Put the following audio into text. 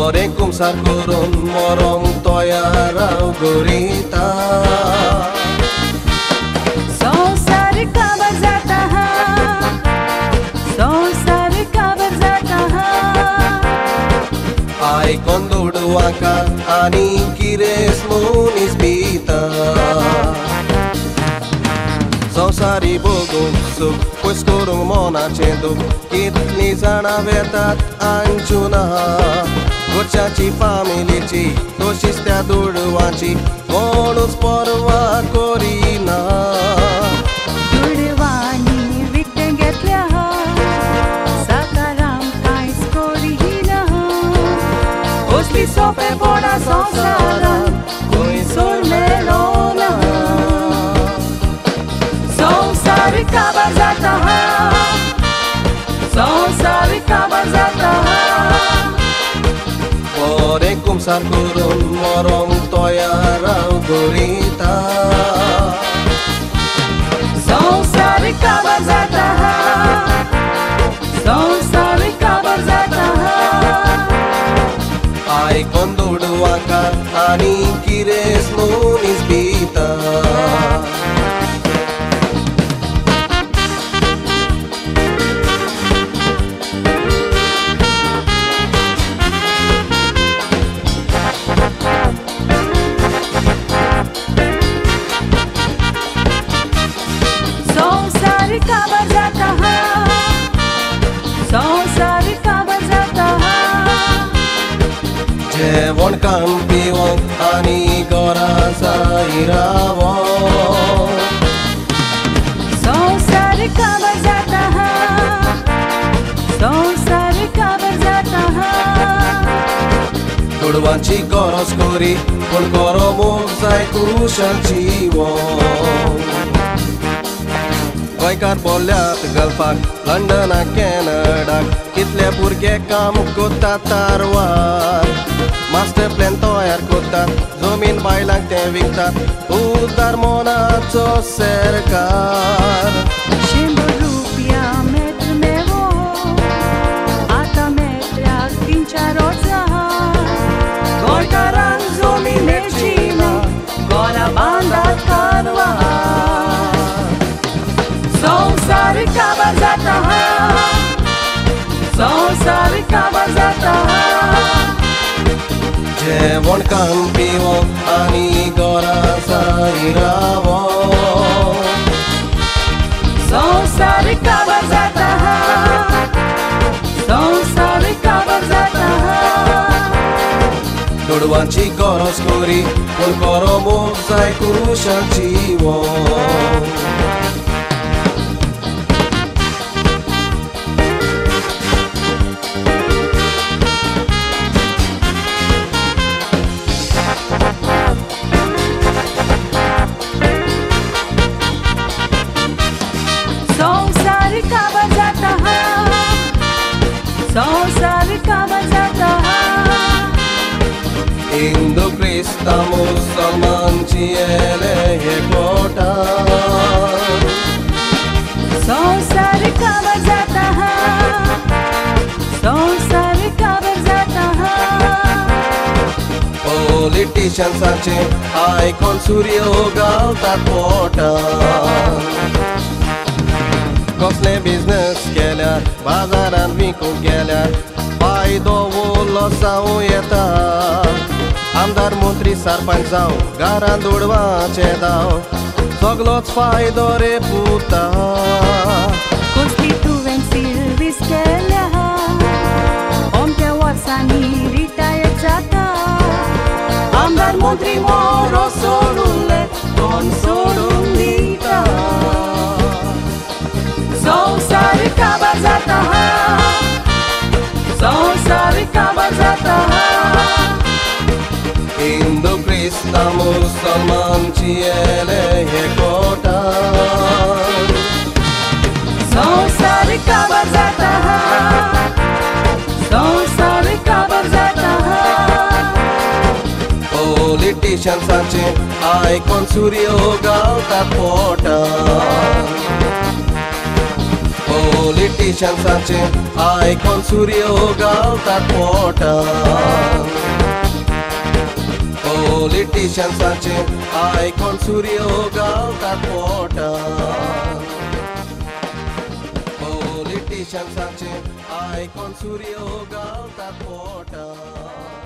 Orekum sarkurun morong toyarau gurita संसार का बजाता है संसार का बजाता है Ai kondudu waka ani kires munis bita Sausari bogum suk pois kurung mona cenduk Kitni zana vetat anjuna Gorchaci familici doșistea duruaci Monus porva corina दुर्वाणी विकत घेतल्या साकाराम कांयच करिना कसली सोंपेपणा संवसारान खंयसर मेळ्ळो ना संवसार काबार जाता हा संवसार काबार जाता हा Orekum sarkurun morong toyarau gurita संसार काबार जाता है संसार काबार जाता है Ai kondudu waka ani kires munis bita संसार काबार जाता है संसार काबार जाता है Jewon kan piwon ani gora sairawon संसार काबार जाता है संसार काबार जाता है Turbanci koros kuri pun koromuk zai kushan ciwon Goikar bolyat galfak London a Canada Kitle purge kam kutta tarwar Master plan toyar kutta Zomin bailang te viktat Udar monaco serkar 100 रुपया metr mewo आता metrach 5 roca Goikaran zominecina Gora bandat karwa संसार काबार जाता है संसार काबार जाता है Jewon kan piwon ani gora sairawon संसार काबार जाता है संसार काबार जाता है Turbanci koros kuri pun koromuk zai kushan ciwon संसार काबार जाता है संसार काबार जाता है Hindu Krista Musalman ciele he kota संसार काबार जाता है संसार काबार जाता है Politicians sache icon suryo galtat pota Kosle business kelar bazaran vikun kelar Faido losaw yetar Amdar mantri sarpanch जाव घरान दुडवाचे दाव सगलोच फायदो रे पुता कसली तुवें सर्वीस केल्या अमक्या वर्सांनी रिटायर जाता आमदार मंत्री मोरो सोडून कोण सोडून दिता संसार काबार जाता संसार काबार जाता हिंदू क्रिस्ता मुसलमान चिएले हे कोटा संसार काबार जाता संसार काबार जाता Politicians sache icon suryo galtat pota Politicians sache icon suryo galtat pota Politiciansaचे आयकॉन सूर्य घालतात पोटान. Politiciansaचे आयकॉन सूर्य घालतात पोटान.